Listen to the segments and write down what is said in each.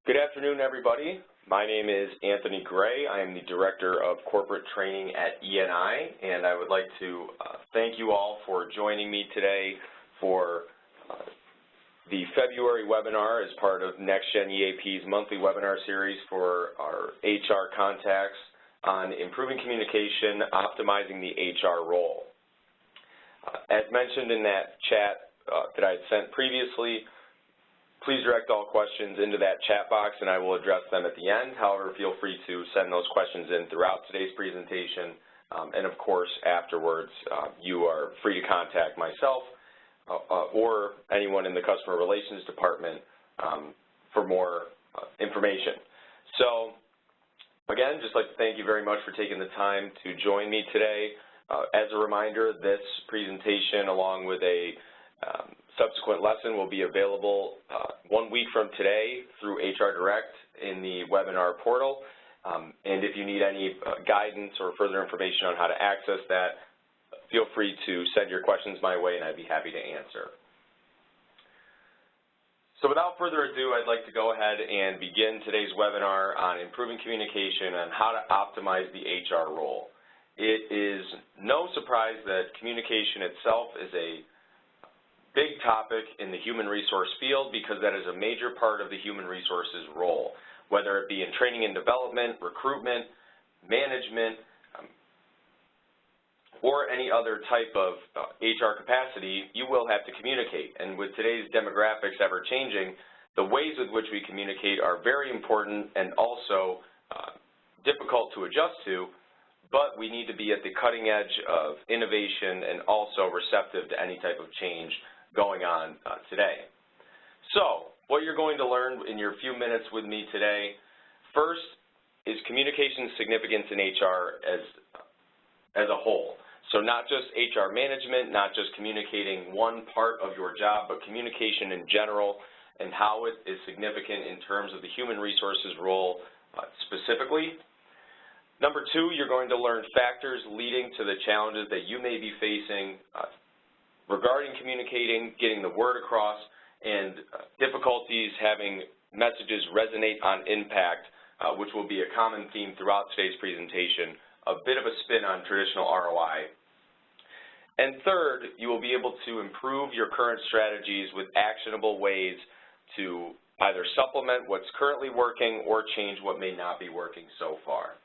Good afternoon, everybody. My name is Anthony Gray. I am the Director of Corporate Training at ENI, and I would like to thank you all for joining me today for the February webinar as part of NextGen EAP's monthly webinar series for our HR contacts on improving communication, optimizing the HR role. As mentioned in that chat that I had sent previously, please direct all questions into that chat box and I will address them at the end. However, feel free to send those questions in throughout today's presentation. And of course, afterwards, you are free to contact myself or anyone in the Customer Relations Department for more information. So, again, just like to thank you very much for taking the time to join me today. As a reminder, this presentation, along with a subsequent lesson, will be available 1 week from today through HR Direct in the webinar portal. And if you need any guidance or further information on how to access that, feel free to send your questions my way and I'd be happy to answer. So without further ado, I'd like to go ahead and begin today's webinar on improving communication and how to optimize the HR role. It is no surprise that communication itself is a big topic in the human resource field because that is a major part of the human resources role. Whether it be in training and development, recruitment, management, or any other type of HR capacity, you will have to communicate. And with today's demographics ever changing, the ways with which we communicate are very important and also difficult to adjust to, but we need to be at the cutting edge of innovation and also receptive to any type of change going on today. So, what you're going to learn in your few minutes with me today, first is communication significance in HR as a whole. So not just HR management, not just communicating one part of your job, but communication in general and how it is significant in terms of the human resources role specifically. Number two, you're going to learn factors leading to the challenges that you may be facing regarding communicating, getting the word across, and difficulties having messages resonate on impact, which will be a common theme throughout today's presentation, a bit of a spin on traditional ROI. And third, you will be able to improve your current strategies with actionable ways to either supplement what's currently working or change what may not be working so far.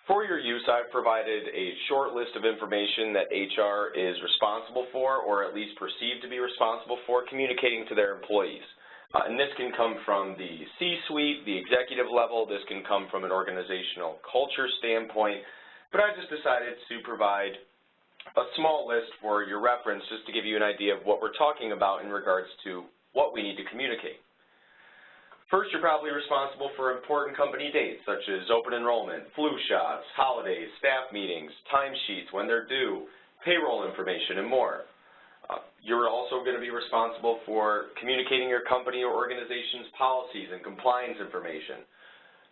For your use, I've provided a short list of information that HR is responsible for, or at least perceived to be responsible for, communicating to their employees. And this can come from the C-suite, the executive level. This can come from an organizational culture standpoint. But I just decided to provide a small list for your reference just to give you an idea of what we're talking about in regards to what we need to communicate. First, you're probably responsible for important company dates such as open enrollment, flu shots, holidays, staff meetings, timesheets when they're due, payroll information, and more. You're also going to be responsible for communicating your company or organization's policies and compliance information,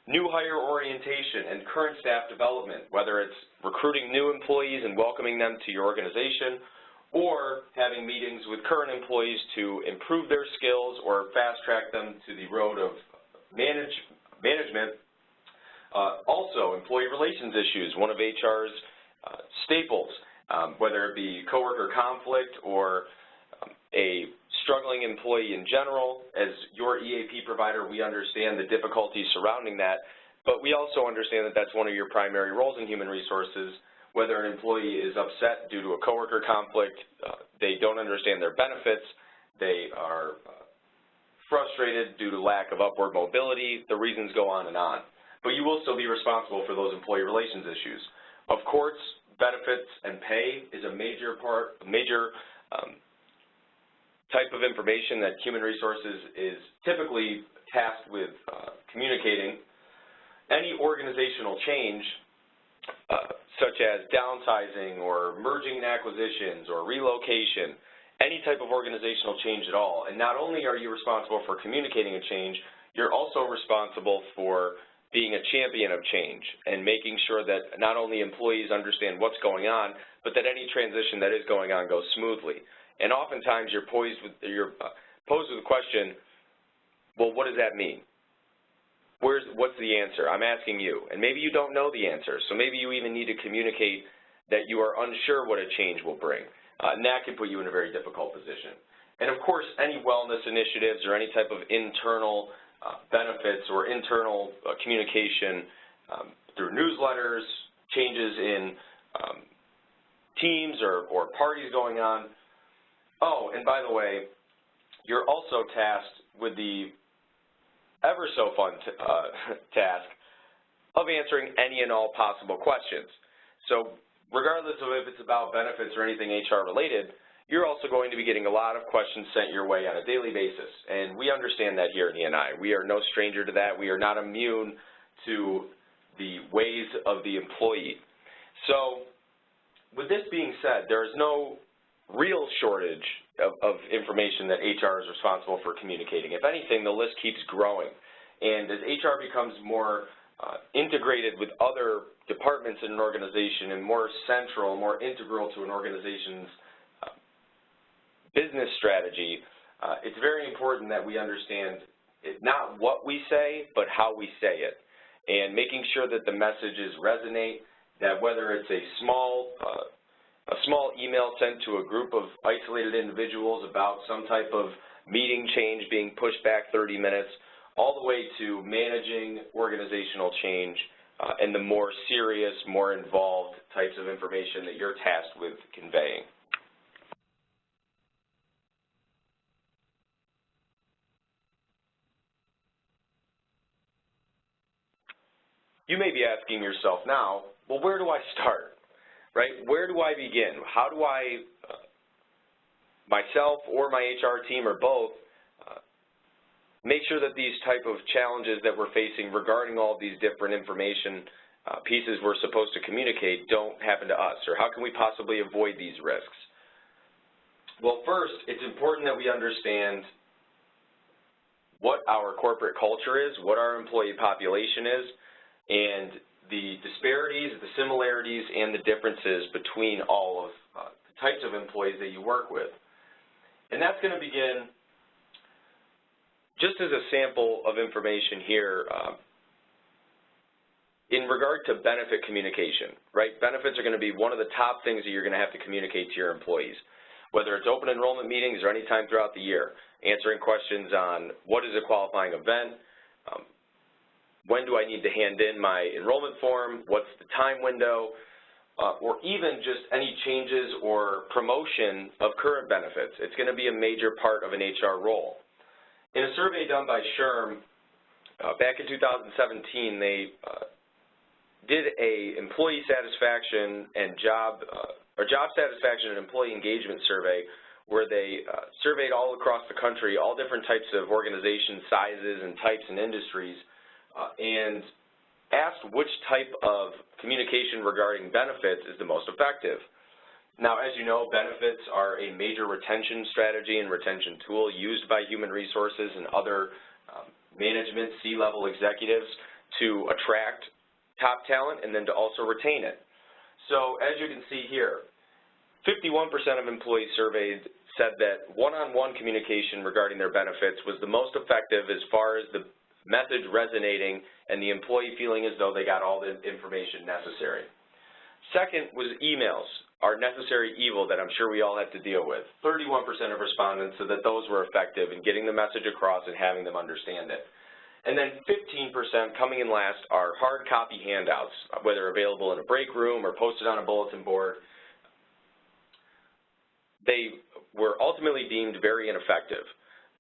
new hire orientation and current staff development, whether it's recruiting new employees and welcoming them to your organization, or having meetings with current employees to improve their skills or fast-track them to the road of management. Also, employee relations issues, one of HR's staples, whether it be coworker conflict or a struggling employee in general. As your EAP provider, we understand the difficulties surrounding that, but we also understand that that's one of your primary roles in human resources. Whether an employee is upset due to a coworker conflict, they don't understand their benefits, they are frustrated due to lack of upward mobility, the reasons go on and on. But you will still be responsible for those employee relations issues. Of course, benefits and pay is a major type of information that human resources is typically tasked with communicating. Any organizational change, such as downsizing or merging and acquisitions or relocation, any type of organizational change at all. And not only are you responsible for communicating a change, you're also responsible for being a champion of change and making sure that not only employees understand what's going on, but that any transition that is going on goes smoothly. And oftentimes you're posed with the question, well, what does that mean? What's the answer? I'm asking you. And maybe you don't know the answer, so maybe you even need to communicate that you are unsure what a change will bring. And that can put you in a very difficult position. And of course, any wellness initiatives or any type of internal benefits or internal communication through newsletters, changes in teams or parties going on. Oh, and by the way, you're also tasked with the ever so fun task of answering any and all possible questions. So regardless of if it's about benefits or anything HR related, you're also going to be getting a lot of questions sent your way on a daily basis. And we understand that here at E&I. We are no stranger to that. We are not immune to the ways of the employee. So with this being said, there is no real shortage of information that HR is responsible for communicating. If anything, the list keeps growing. And as HR becomes more integrated with other departments in an organization and more central, more integral to an organization's business strategy, it's very important that we understand not what we say, but how we say it. And making sure that the messages resonate, that whether it's a small email sent to a group of isolated individuals about some type of meeting change being pushed back 30 minutes, all the way to managing organizational change and the more serious, more involved types of information that you're tasked with conveying. You may be asking yourself now, well, where do I start, right? Where do I begin? How do I, myself or my HR team or both, make sure that these type of challenges that we're facing regarding all these different information pieces we're supposed to communicate don't happen to us? Or how can we possibly avoid these risks? Well, first, it's important that we understand what our corporate culture is, what our employee population is, and the disparities, the similarities, and the differences between all of the types of employees that you work with. And that's going to begin just as a sample of information here in regard to benefit communication, right? Benefits are going to be one of the top things that you're going to have to communicate to your employees, whether it's open enrollment meetings or any time throughout the year, answering questions on what is a qualifying event, when do I need to hand in my enrollment form, what's the time window, or even just any changes or promotion of current benefits. It's going to be a major part of an HR role. In a survey done by SHRM back in 2017, they did a employee satisfaction and job satisfaction and employee engagement survey where they surveyed all across the country, all different types of organization sizes and types and industries, and asked which type of communication regarding benefits is the most effective. Now, as you know, benefits are a major retention strategy and retention tool used by human resources and other management C-level executives to attract top talent and then to also retain it. So as you can see here, 51% of employees surveyed said that one-on-one communication regarding their benefits was the most effective as far as the message resonating and the employee feeling as though they got all the information necessary. Second was emails, our necessary evil that I'm sure we all have to deal with. 31% of respondents said that those were effective in getting the message across and having them understand it. And then 15% coming in last are hard copy handouts, whether available in a break room or posted on a bulletin board. They were ultimately deemed very ineffective.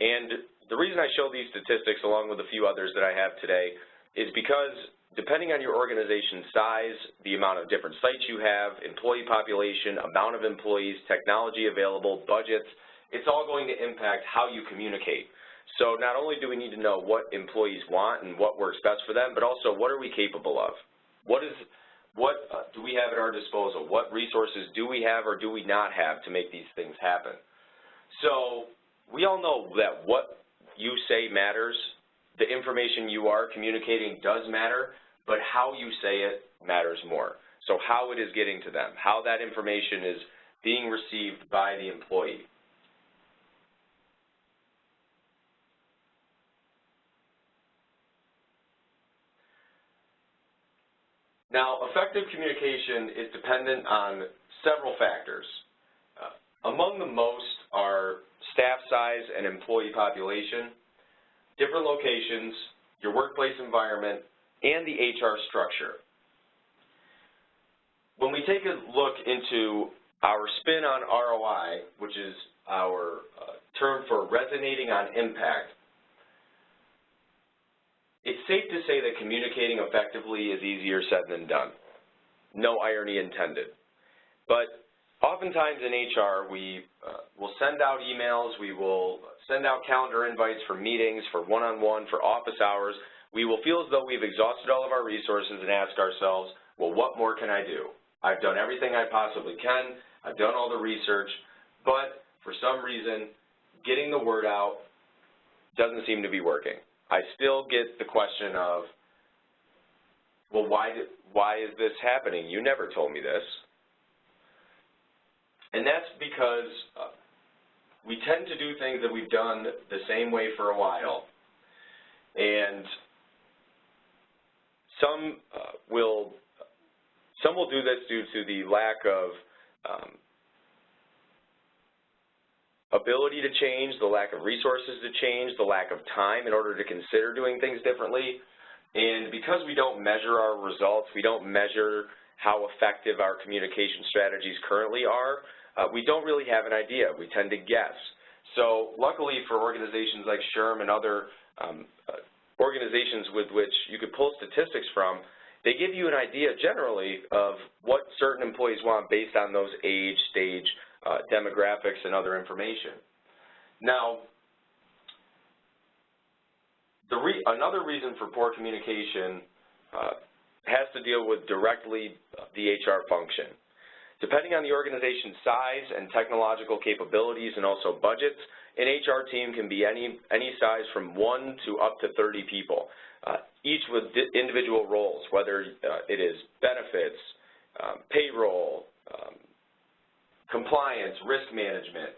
And the reason I show these statistics along with a few others that I have today is because depending on your organization's size, the amount of different sites you have, employee population, amount of employees, technology available, budgets, it's all going to impact how you communicate. So not only do we need to know what employees want and what works best for them, but also what are we capable of? What do we have at our disposal? What resources do we have or do we not have to make these things happen? So we all know that what you say matters the information you are communicating does matter, but how you say it matters more. So how it is getting to them, how that information is being received by the employee. Now, effective communication is dependent on several factors. Among the most are staff size and employee population, different locations, your workplace environment, and the HR structure. When we take a look into our spin on ROI, which is our term for resonating on impact, it's safe to say that communicating effectively is easier said than done. No irony intended. But oftentimes in HR, we will send out emails, we will send out calendar invites for meetings, for one-on-one, for office hours. We will feel as though we've exhausted all of our resources and ask ourselves, well, what more can I do? I've done everything I possibly can, I've done all the research, but for some reason, getting the word out doesn't seem to be working. I still get the question of, well, why is this happening? You never told me this. And that's because we tend to do things that we've done the same way for a while. And some will do this due to the lack of ability to change, the lack of resources to change, the lack of time in order to consider doing things differently. And because we don't measure our results, we don't measure how effective our communication strategies currently are, we don't really have an idea. We tend to guess. So luckily for organizations like SHRM and other organizations with which you could pull statistics from, they give you an idea generally of what certain employees want based on those age, stage, demographics, and other information. Now, another reason for poor communication has to deal with directly the HR function. Depending on the organization's size and technological capabilities and also budgets, an HR team can be any size from 1 to up to 30 people, each with individual roles, whether it is benefits, payroll, compliance, risk management,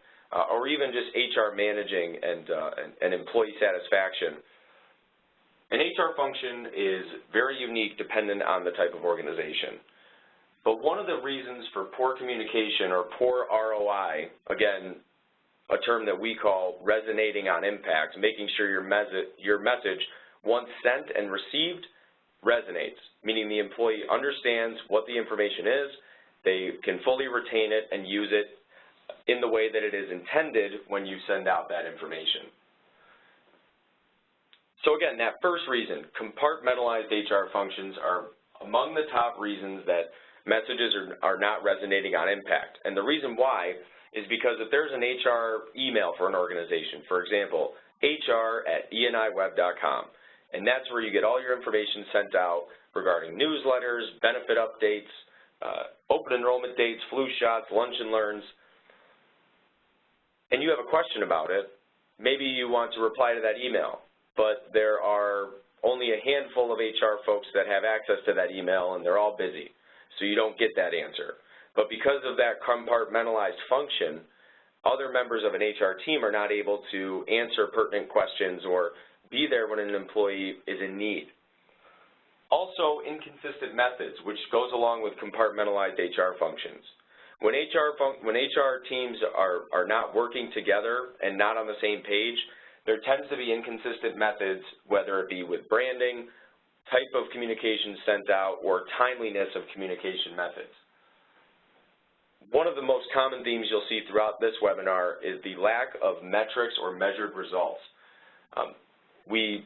or even just HR managing and employee satisfaction. An HR function is very unique dependent on the type of organization. But one of the reasons for poor communication or poor ROI, again, a term that we call resonating on impact, making sure your message, once sent and received, resonates, meaning the employee understands what the information is, they can fully retain it and use it in the way that it is intended when you send out that information. So again, that first reason, compartmentalized HR functions are among the top reasons that messages are not resonating on impact. And the reason why is because if there's an HR email for an organization, for example, hr@eniweb.com, and that's where you get all your information sent out regarding newsletters, benefit updates, open enrollment dates, flu shots, lunch and learns, and you have a question about it, maybe you want to reply to that email, but there are only a handful of HR folks that have access to that email and they're all busy, so you don't get that answer. But because of that compartmentalized function, other members of an HR team are not able to answer pertinent questions or be there when an employee is in need. Also, inconsistent methods, which goes along with compartmentalized HR functions. When HR teams are not working together and not on the same page, there tends to be inconsistent methods, whether it be with branding, type of communication sent out, or timeliness of communication methods. One of the most common themes you'll see throughout this webinar is the lack of metrics or measured results. We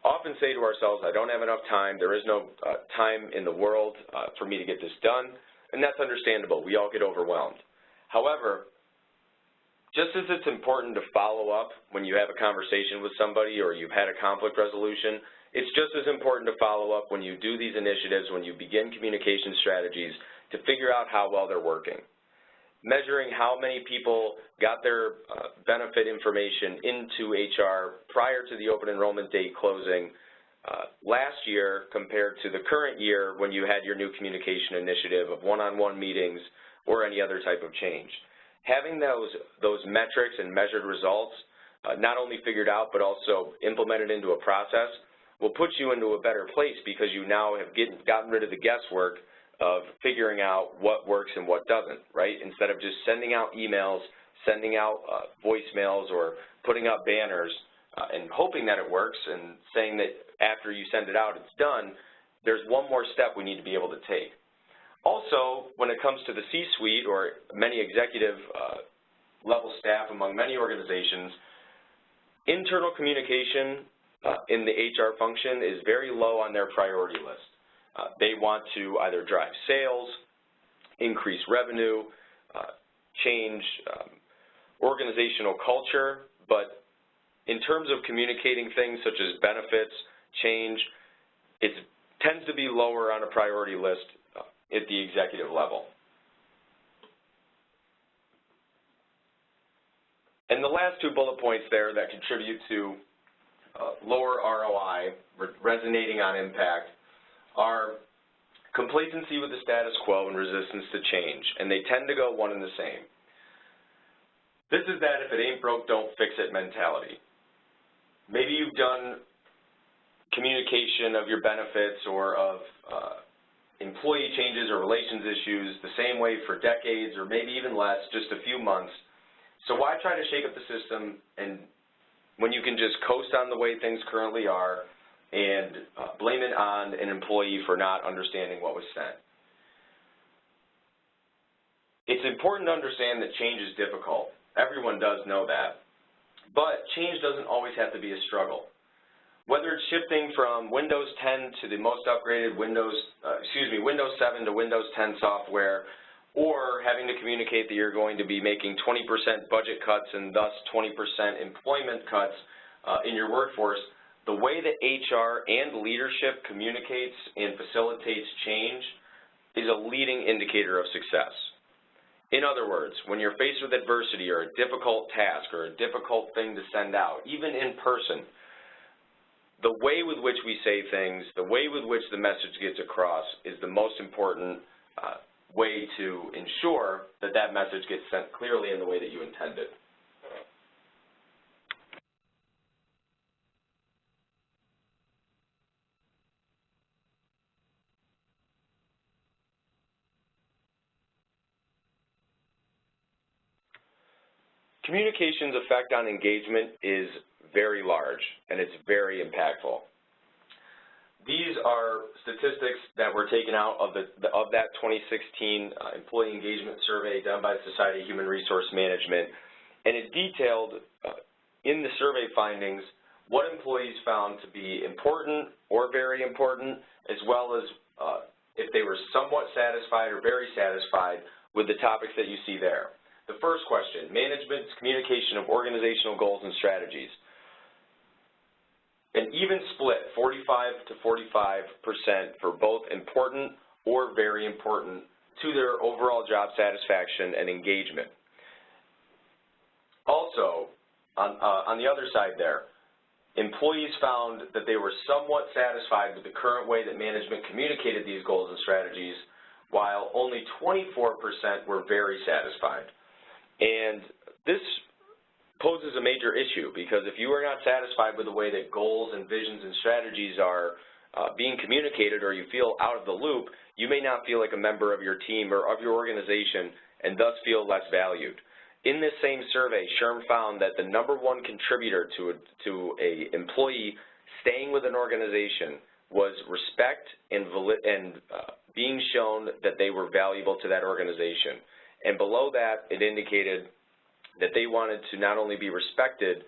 often say to ourselves, I don't have enough time, there is no time in the world for me to get this done, and that's understandable. We all get overwhelmed. However, just as it's important to follow up when you have a conversation with somebody or you've had a conflict resolution, it's just as important to follow up when you do these initiatives, when you begin communication strategies, to figure out how well they're working. measuring how many people got their benefit information into HR prior to the open enrollment date closing last year compared to the current year when you had your new communication initiative of one-on-one meetings or any other type of change. Having those metrics and measured results not only figured out but also implemented into a process will put you into a better place because you now have gotten rid of the guesswork of figuring out what works and what doesn't, right? Instead of just sending out emails, sending out voicemails, or putting up banners and hoping that it works and saying that after you send it out it's done, there's one more step we need to be able to take. Also, when it comes to the C-suite or many executive level staff among many organizations, internal communication in the HR function is very low on their priority list. They want to either drive sales, increase revenue, change organizational culture, but in terms of communicating things such as benefits, change, it tends to be lower on a priority list at the executive level. And the last two bullet points there that contribute to lower ROI, resonating on impact, are complacency with the status quo and resistance to change, and they tend to go one and the same. This is that if it ain't broke, don't fix it mentality. Maybe you've done communication of your benefits or of employee changes or relations issues the same way for decades or maybe even less, just a few months. So why try to shake up the system and when you can just coast on the way things currently are and blame it on an employee for not understanding what was said? It's important to understand that change is difficult. Everyone does know that. But change doesn't always have to be a struggle. Whether it's shifting from Windows 10 to the most upgraded Windows 7 to Windows 10 software, or having to communicate that you're going to be making 20% budget cuts and thus 20% employment cuts in your workforce, the way that HR and leadership communicates and facilitates change is a leading indicator of success. In other words, when you're faced with adversity or a difficult task or a difficult thing to send out, even in person, the way with which we say things, the way with which the message gets across is the most important way to ensure that that message gets sent clearly in the way that you intended. Communication's effect on engagement is very large, and it's very impactful. These are statistics that were taken out of that 2016 employee engagement survey done by the Society of Human Resource Management, and it detailed in the survey findings what employees found to be important or very important, as well as if they were somewhat satisfied or very satisfied with the topics that you see there. The first question, management's communication of organizational goals and strategies. An even split, 45 to 45% for both important or very important to their overall job satisfaction and engagement. Also, on the other side there, employees found that they were somewhat satisfied with the current way that management communicated these goals and strategies, while only 24% were very satisfied. And this poses a major issue because if you are not satisfied with the way that goals and visions and strategies are being communicated, or you feel out of the loop, you may not feel like a member of your team or of your organization and thus feel less valued. In this same survey, SHRM found that the #1 contributor to a employee staying with an organization was respect and being shown that they were valuable to that organization. And below that, it indicated that they wanted to not only be respected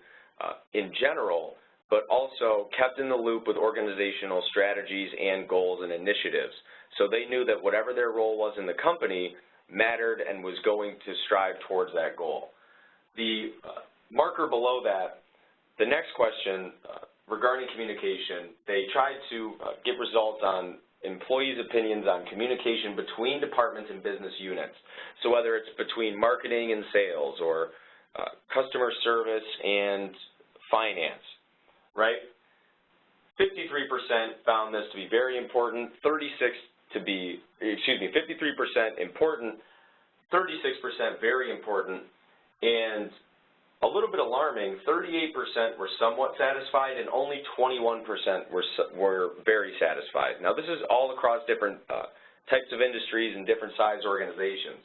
in general, but also kept in the loop with organizational strategies and goals and initiatives. So they knew that whatever their role was in the company mattered and was going to strive towards that goal. The marker below that, the next question regarding communication, they tried to get results on employees' opinions on communication between departments and business units. So whether it's between marketing and sales or customer service and finance, right? 53% found this to be very important, 53% important, 36% very important, and a little bit alarming, 38% were somewhat satisfied and only 21% were very satisfied. Now this is all across different types of industries and different size organizations.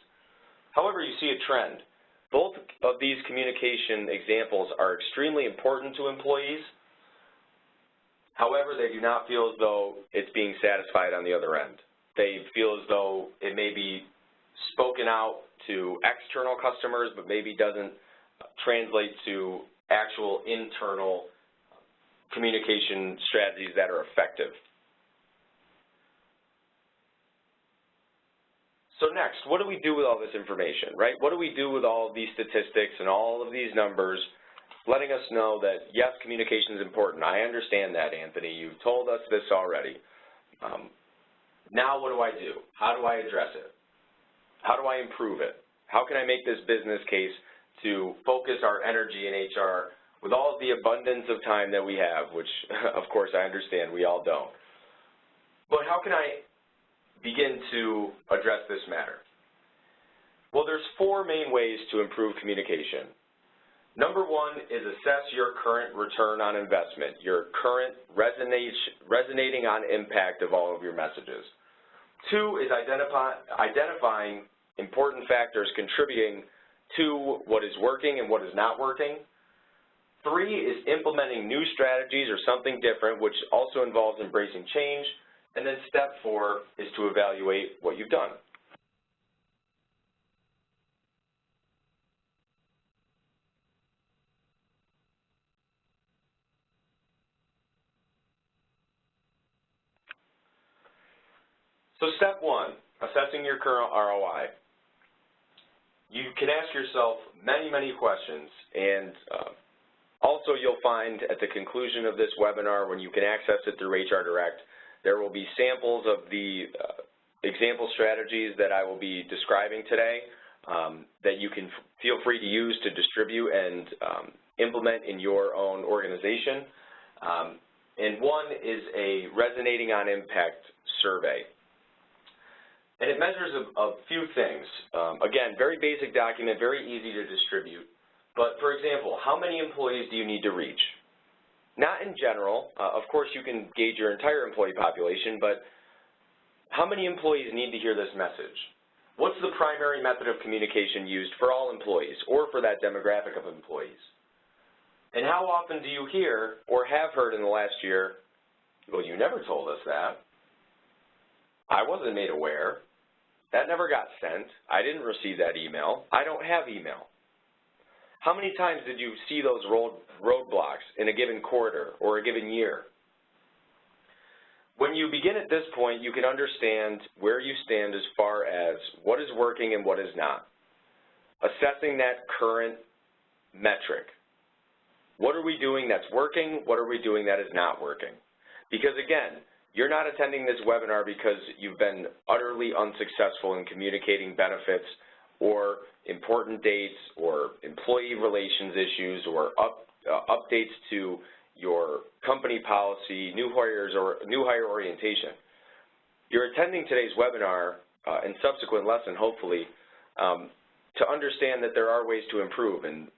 However, you see a trend. Both of these communication examples are extremely important to employees. However, they do not feel as though it's being satisfied on the other end. They feel as though it may be spoken out to external customers, but maybe doesn't translate to actual internal communication strategies that are effective. So next, what do we do with all this information, right? What do we do with all of these statistics and all of these numbers letting us know that, yes, communication is important? I understand that, Anthony. You've told us this already. Now what do I do? How do I address it? How do I improve it? How can I make this business case to focus our energy in HR with all of the abundance of time that we have, which, of course, I understand we all don't. But how can I begin to address this matter? Well, there's 4 main ways to improve communication. Number 1 is assess your current return on investment, your current resonating on impact of all of your messages. 2 is identifying important factors contributing to what is working and what is not working. 3 is implementing new strategies or something different, which also involves embracing change. And then step 4 is to evaluate what you've done. So step 1, assessing your current ROI. You can ask yourself many, many questions, and also you'll find at the conclusion of this webinar, when you can access it through HR Direct, there will be samples of the example strategies that I will be describing today that you can feel free to use to distribute and implement in your own organization. And one is a resonating on impact survey. And it measures a few things. Again, very basic document, very easy to distribute. But for example, how many employees do you need to reach? Not in general. Of course, you can gauge your entire employee population, but how many employees need to hear this message? What's the primary method of communication used for all employees or for that demographic of employees? And how often do you hear or have heard in the last year, well, you never told us that. I wasn't made aware. That never got sent. I didn't receive that email. I don't have email. How many times did you see those roadblocks in a given quarter or a given year? When you begin at this point, you can understand where you stand as far as what is working and what is not. Assessing that current metric. What are we doing that's working? What are we doing that is not working? Because again, you're not attending this webinar because you've been utterly unsuccessful in communicating benefits or important dates or employee relations issues or updates to your company policy, new hires or new hire orientation. You're attending today's webinar and subsequent lesson, hopefully, to understand that there are ways to improve and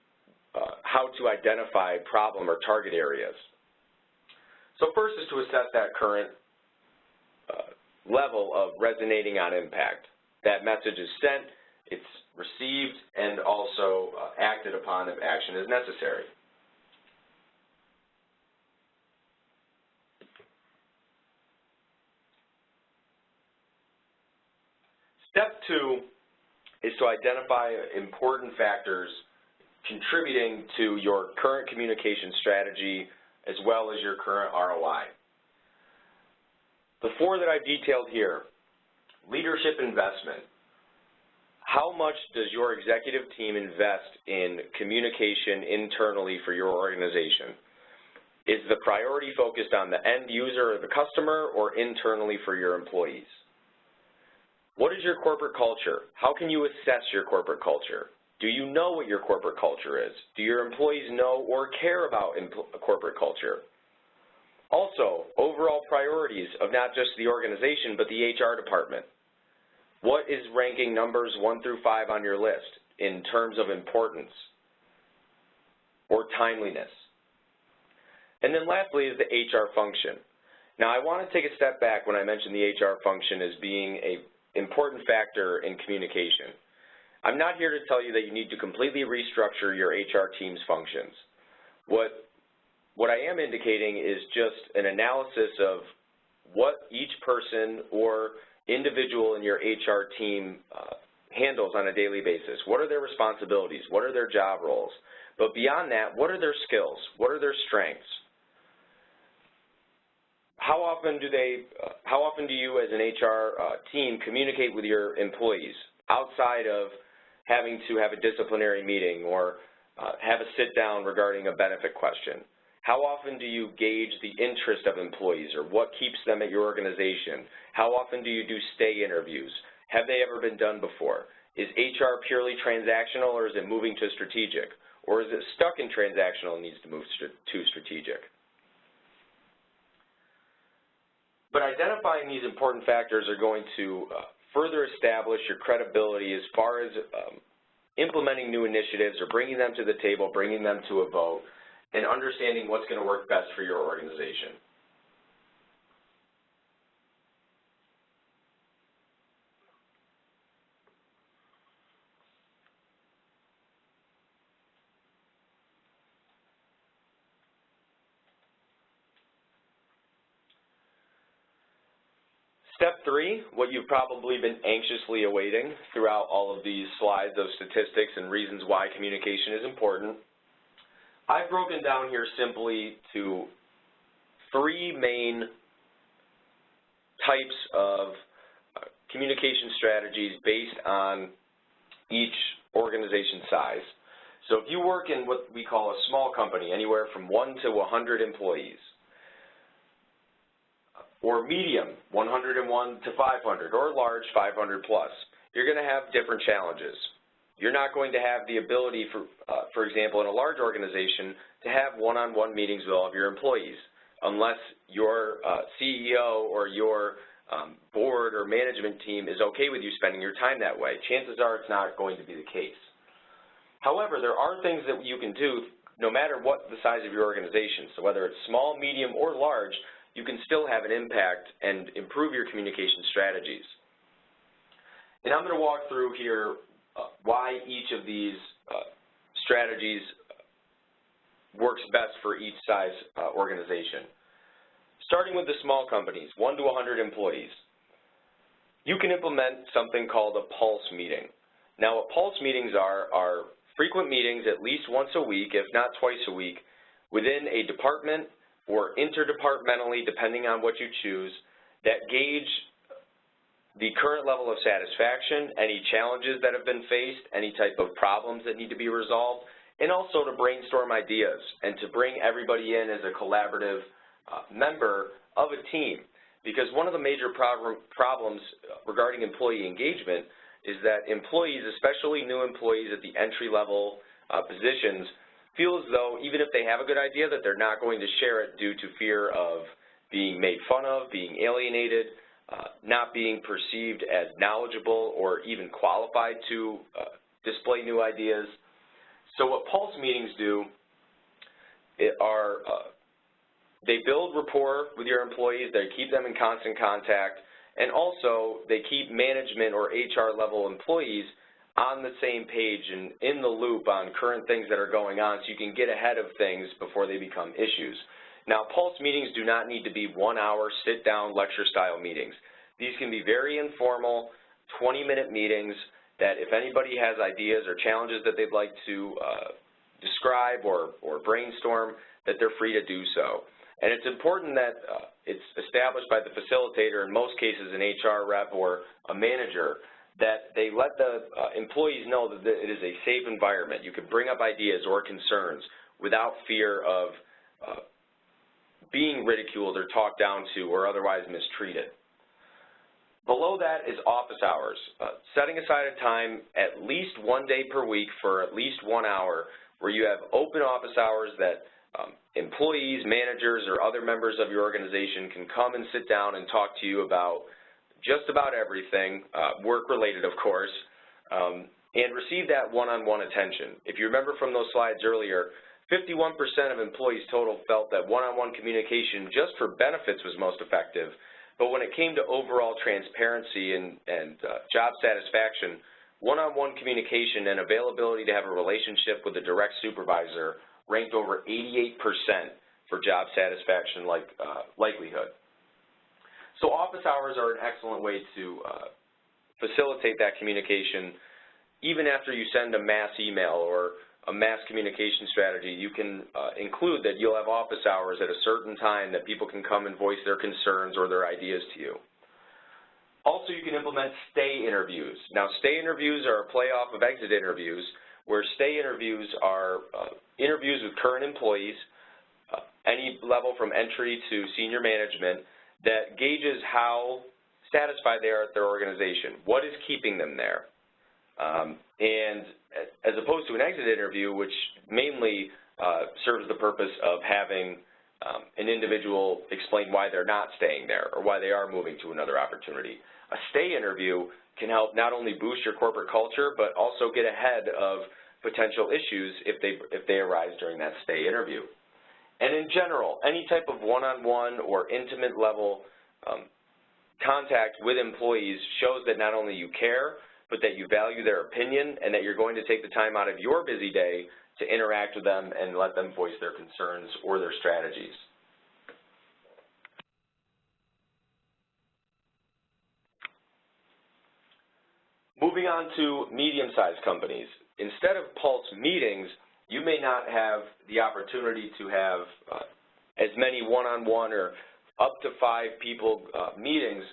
how to identify problem or target areas. So first is to assess that current level of resonating on impact. That message is sent, it's received, and also acted upon if action is necessary. Step 2 is to identify important factors contributing to your current communication strategy as well as your current ROI. The 4 that I've detailed here: leadership investment. How much does your executive team invest in communication internally for your organization? Is the priority focused on the end user or the customer, or internally for your employees? What is your corporate culture? How can you assess your corporate culture? Do you know what your corporate culture is? Do your employees know or care about corporate culture? Also, overall priorities of not just the organization, but the HR department. What is ranking numbers 1 through 5 on your list in terms of importance or timeliness? And then lastly is the HR function. Now, I want to take a step back when I mentioned the HR function as being an important factor in communication. I'm not here to tell you that you need to completely restructure your HR team's functions. What I am indicating is just an analysis of what each person or individual in your HR team handles on a daily basis. What are their responsibilities? What are their job roles? But beyond that, what are their skills? What are their strengths? How often do you as an HR team communicate with your employees outside of having to have a disciplinary meeting or have a sit down regarding a benefit question? How often do you gauge the interest of employees or what keeps them at your organization? How often do you do stay interviews? Have they ever been done before? Is HR purely transactional, or is it moving to strategic? Or is it stuck in transactional and needs to move to strategic? But identifying these important factors are going to further establish your credibility as far as implementing new initiatives or bringing them to the table, bringing them to a vote, and understanding what's going to work best for your organization. Step 3, what you've probably been anxiously awaiting throughout all of these slides of statistics and reasons why communication is important. I've broken down here simply to 3 main types of communication strategies based on each organization size. So if you work in what we call a small company, anywhere from 1 to 100 employees, or medium, 101 to 500, or large, 500 plus, you're going to have different challenges. You're not going to have the ability, for example, in a large organization, to have one-on-one meetings with all of your employees, unless your CEO or your board or management team is okay with you spending your time that way. Chances are it's not going to be the case. However, there are things that you can do no matter what the size of your organization. So whether it's small, medium, or large, you can still have an impact and improve your communication strategies. And I'm going to walk through here why each of these strategies works best for each size organization. Starting with the small companies, 1 to 100 employees, you can implement something called a pulse meeting. Now, what pulse meetings are frequent meetings at least once a week, if not twice a week, within a department or interdepartmentally, depending on what you choose, that gauge the current level of satisfaction, any challenges that have been faced, any type of problems that need to be resolved, and also to brainstorm ideas and to bring everybody in as a collaborative member of a team. Because one of the major problems regarding employee engagement is that employees, especially new employees at the entry-level positions, feel as though even if they have a good idea that they're not going to share it due to fear of being made fun of, being alienated, not being perceived as knowledgeable or even qualified to display new ideas. So what pulse meetings do are they build rapport with your employees, they keep them in constant contact, and also they keep management or HR level employees on the same page and in the loop on current things that are going on so you can get ahead of things before they become issues. Now, pulse meetings do not need to be 1-hour sit-down lecture-style meetings. These can be very informal, 20-minute meetings that if anybody has ideas or challenges that they'd like to describe or brainstorm, that they're free to do so. And it's important that it's established by the facilitator, in most cases an HR rep or a manager, that they let the employees know that it is a safe environment. You can bring up ideas or concerns without fear of being ridiculed or talked down to or otherwise mistreated. Below that is office hours, setting aside a time at least 1 day per week for at least 1 hour where you have open office hours that employees, managers, or other members of your organization can come and sit down and talk to you about just about everything, work-related of course, and receive that one-on-one attention. If you remember from those slides earlier, 51% of employees total felt that one-on-one communication just for benefits was most effective, but when it came to overall transparency and job satisfaction, one-on-one communication and availability to have a relationship with a direct supervisor ranked over 88% for job satisfaction likelihood. So office hours are an excellent way to facilitate that communication. Even after you send a mass email or a mass communication strategy, you can include that you'll have office hours at a certain time that people can come and voice their concerns or their ideas to you. Also, you can implement stay interviews. Now, stay interviews are a play-off of exit interviews, where stay interviews are interviews with current employees, any level from entry to senior management, that gauges how satisfied they are at their organization. What is keeping them there? And as opposed to an exit interview, which mainly serves the purpose of having an individual explain why they're not staying there or why they are moving to another opportunity. A stay interview can help not only boost your corporate culture, but also get ahead of potential issues if they arise during that stay interview. And in general, any type of one-on-one or intimate level contact with employees shows that not only you care, but that you value their opinion and that you're going to take the time out of your busy day to interact with them and let them voice their concerns or their strategies. Moving on to medium-sized companies. Instead of pulse meetings, you may not have the opportunity to have as many one-on-one or up to 5 people meetings,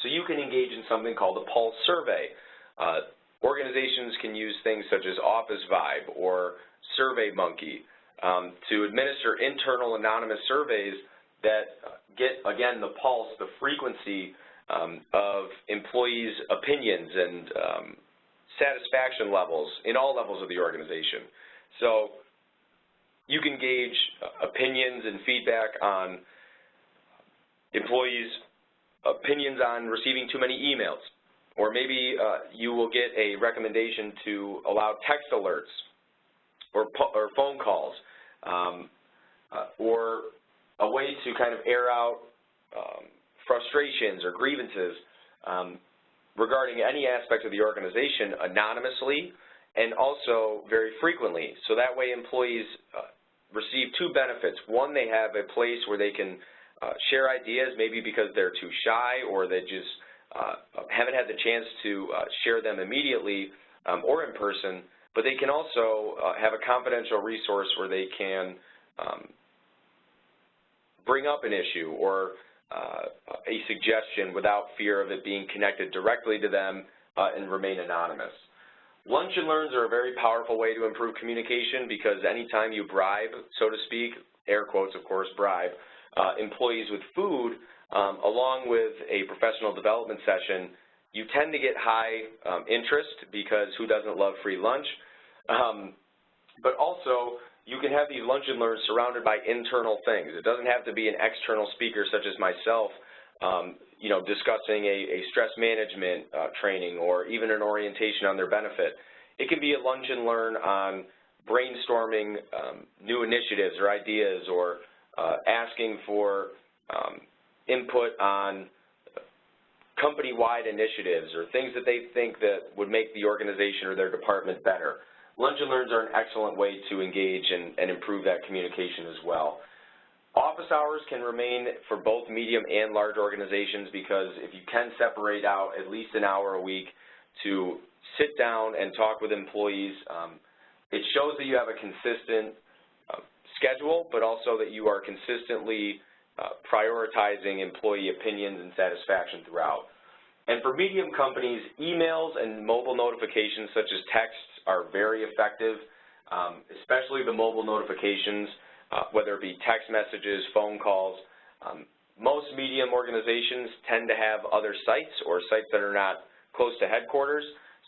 so you can engage in something called a pulse survey. Organizations can use things such as Office Vibe or SurveyMonkey to administer internal anonymous surveys that get, again, the pulse, the frequency of employees' opinions and satisfaction levels in all levels of the organization. So you can gauge opinions and feedback on employees' opinions on receiving too many emails, or maybe you will get a recommendation to allow text alerts or phone calls, or a way to kind of air out frustrations or grievances regarding any aspect of the organization anonymously and also very frequently. So that way employees receive 2 benefits. One, they have a place where they can share ideas, maybe because they're too shy or they just haven't had the chance to share them immediately or in person, but they can also have a confidential resource where they can bring up an issue or a suggestion without fear of it being connected directly to them and remain anonymous. Lunch and learns are a very powerful way to improve communication because anytime you bribe, so to speak, air quotes, of course, bribe, employees with food, along with a professional development session, you tend to get high interest because who doesn't love free lunch? But also, you can have these lunch and learns surrounded by internal things. It doesn't have to be an external speaker such as myself, you know, discussing a stress management training or even an orientation on their benefit. It can be a lunch and learn on brainstorming new initiatives or ideas or asking for input on company-wide initiatives or things that they think that would make the organization or their department better. Lunch and learns are an excellent way to engage and improve that communication as well. Office hours can remain for both medium and large organizations because if you can separate out at least an hour a week to sit down and talk with employees, it shows that you have a consistent schedule, but also that you are consistently prioritizing employee opinions and satisfaction throughout. And for medium companies, emails and mobile notifications such as texts are very effective, especially the mobile notifications. whether it be text messages, phone calls. Most medium organizations tend to have other sites or sites that are not close to headquarters,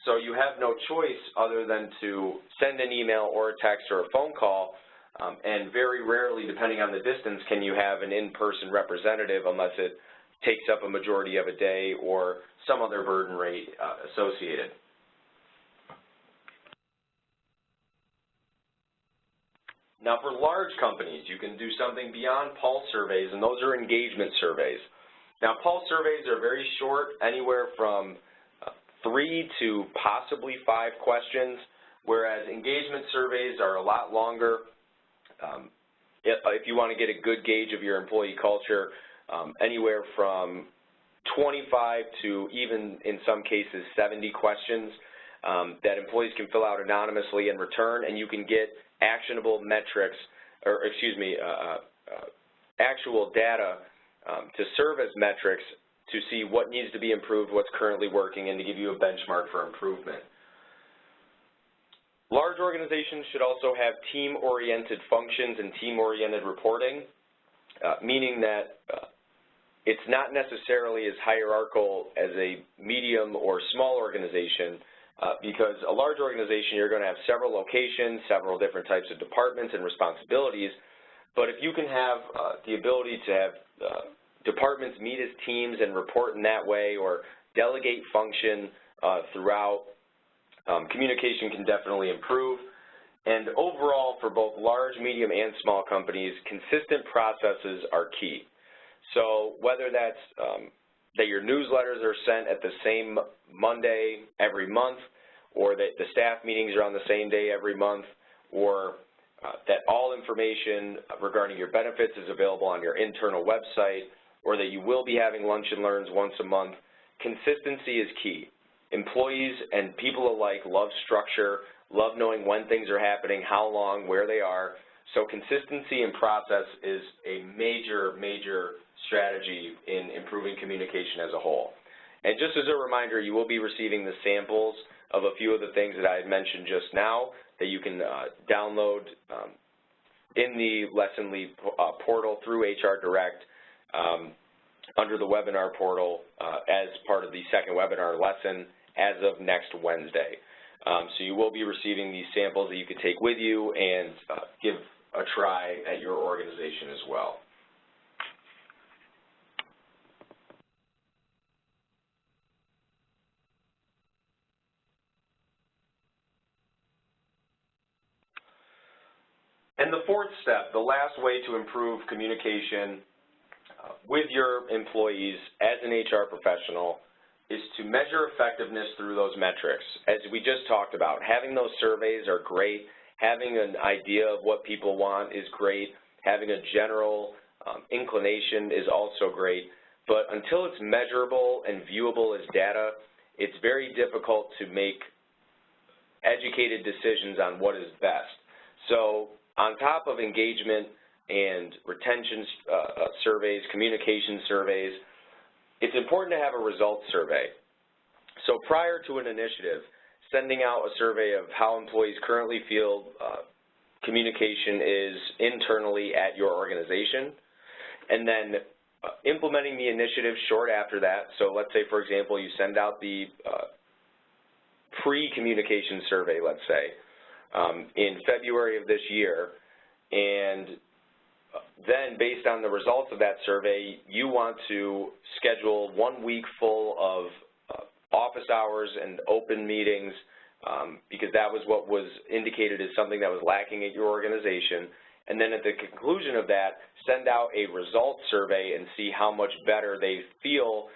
so you have no choice other than to send an email or a text or a phone call, and very rarely, depending on the distance, can you have an in-person representative unless it takes up a majority of a day or some other burden rate associated. Now, for large companies, you can do something beyond pulse surveys, and those are engagement surveys. Now, pulse surveys are very short, anywhere from 3 to possibly 5 questions, whereas engagement surveys are a lot longer. If you want to get a good gauge of your employee culture, anywhere from 25 to even, in some cases, 70 questions that employees can fill out anonymously and return, and you can get actionable metrics, or actual data to serve as metrics to see what needs to be improved, what's currently working, and to give you a benchmark for improvement. Large organizations should also have team-oriented functions and team-oriented reporting, meaning that it's not necessarily as hierarchical as a medium or small organization, because a large organization, you're going to have several locations, several different types of departments and responsibilities, but if you can have the ability to have departments meet as teams and report in that way, or delegate function throughout, communication can definitely improve. And overall, for both large, medium, and small companies, consistent processes are key. So whether that's that your newsletters are sent at the same Monday every month, or that the staff meetings are on the same day every month, or that all information regarding your benefits is available on your internal website, or that you will be having lunch and learns once a month, consistency is key. Employees and people alike love structure, love knowing when things are happening, how long, where they are. So consistency in process is a major, major strategy in improving communication as a whole. And just as a reminder, you will be receiving the samples of a few of the things that I had mentioned just now that you can download in the Lesson portal through HR Direct under the webinar portal as part of the second webinar lesson as of next Wednesday. So you will be receiving these samples that you could take with you and give a try at your organization as well. And the fourth step, the last way to improve communication with your employees as an HR professional, is to measure effectiveness through those metrics. As we just talked about, having those surveys are great. Having an idea of what people want is great. Having a general inclination is also great. But until it's measurable and viewable as data, it's very difficult to make educated decisions on what is best. So on top of engagement and retention surveys, communication surveys, it's important to have a results survey. So prior to an initiative, sending out a survey of how employees currently feel communication is internally at your organization, and then implementing the initiative short after that. So let's say, for example, you send out the pre-communication survey, let's say, in February of this year, and then based on the results of that survey, you want to schedule 1 week full of office hours and open meetings because that was what was indicated as something that was lacking at your organization. And then at the conclusion of that, send out a results survey and see how much better they feel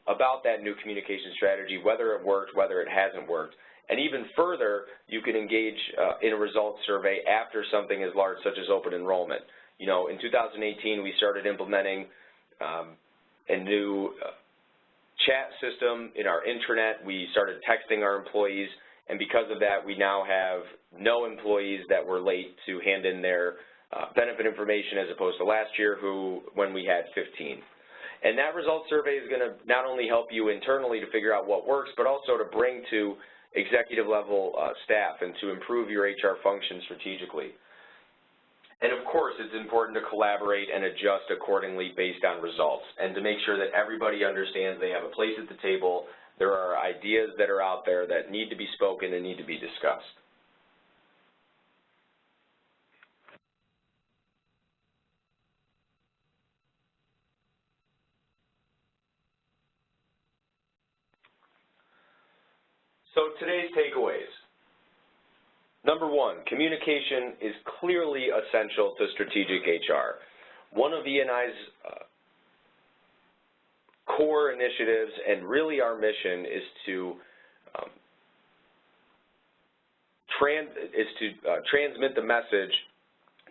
about that new communication strategy, whether it worked, whether it hasn't worked. And even further, you can engage in a results survey after something as large such as open enrollment. You know, in 2018, we started implementing a new chat system in our intranet. We started texting our employees, and because of that, we now have no employees that were late to hand in their benefit information as opposed to last year when we had 15. And that results survey is going to not only help you internally to figure out what works, but also to bring to executive level staff and to improve your HR function strategically. And of course, it's important to collaborate and adjust accordingly based on results, and to make sure that everybody understands they have a place at the table. There are ideas that are out there that need to be spoken and need to be discussed. So today's takeaways. Number one, communication is clearly essential to strategic HR. One of E&I's core initiatives, and really our mission, is to transmit the message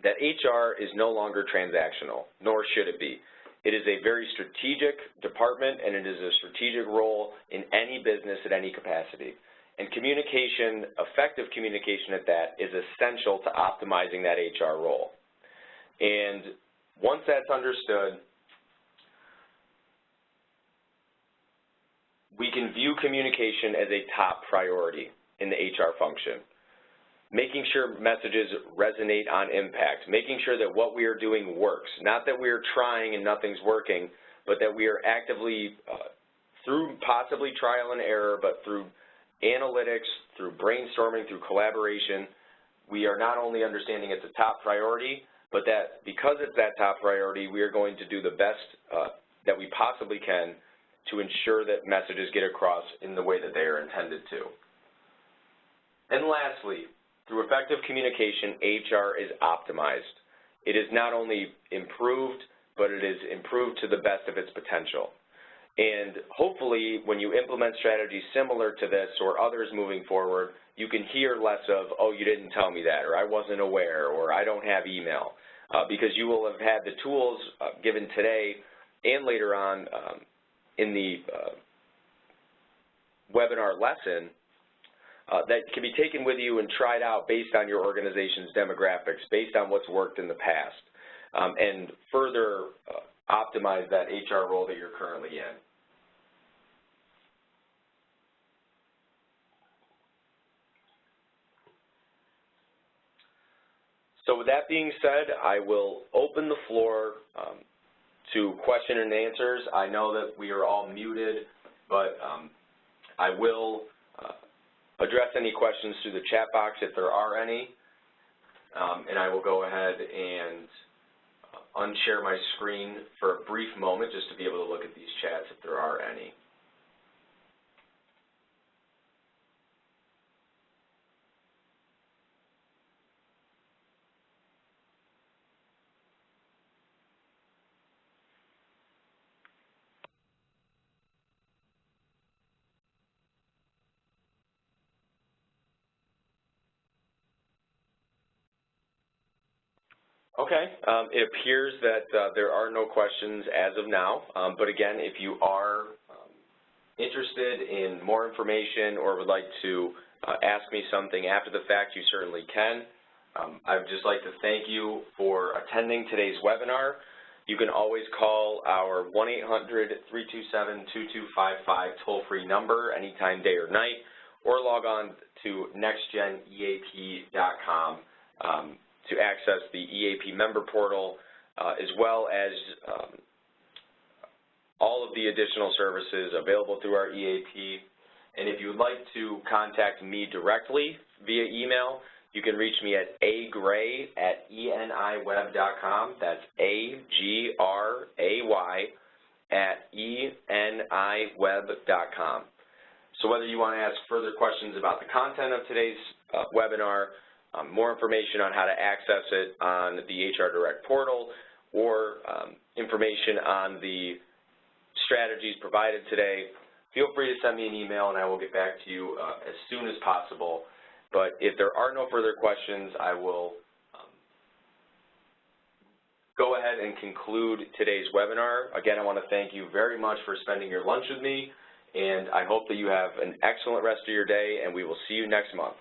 that HR is no longer transactional, nor should it be. It is a very strategic department, and it is a strategic role in any business at any capacity. And communication, effective communication at that, is essential to optimizing that HR role. And once that's understood, we can view communication as a top priority in the HR function. Making sure messages resonate on impact, making sure that what we are doing works, not that we are trying and nothing's working, but that we are actively, through possibly trial and error, but through analytics, through brainstorming, through collaboration, we are not only understanding it's a top priority, but that because it's that top priority, we are going to do the best that we possibly can to ensure that messages get across in the way that they are intended to. And lastly, through effective communication, HR is optimized. It is not only improved, but it is improved to the best of its potential. And hopefully, when you implement strategies similar to this or others moving forward, you can hear less of, oh, you didn't tell me that, or I wasn't aware, or I don't have email, because you will have had the tools given today and later on in the webinar lesson that can be taken with you and tried out based on your organization's demographics, based on what's worked in the past, and further optimize that HR role that you're currently in. So with that being said, I will open the floor to question and answers. I know that we are all muted, but I will address any questions through the chat box if there are any, and I will go ahead and unshare my screen for a brief moment just to be able to look at these chats if there are any. Okay, it appears that there are no questions as of now, but again, if you are interested in more information or would like to ask me something after the fact, you certainly can. I would just like to thank you for attending today's webinar. You can always call our 1-800-327-2255 toll-free number anytime, day or night, or log on to nextgeneap.com to access the EAP member portal, as well as all of the additional services available through our EAP. And if you would like to contact me directly via email, you can reach me at agray@eniweb.com. That's agray@eniweb.com. So whether you want to ask further questions about the content of today's webinar, more information on how to access it on the HR Direct portal, or information on the strategies provided today, feel free to send me an email and I will get back to you as soon as possible. But if there are no further questions, I will go ahead and conclude today's webinar. Again, I want to thank you very much for spending your lunch with me, and I hope that you have an excellent rest of your day, and we will see you next month.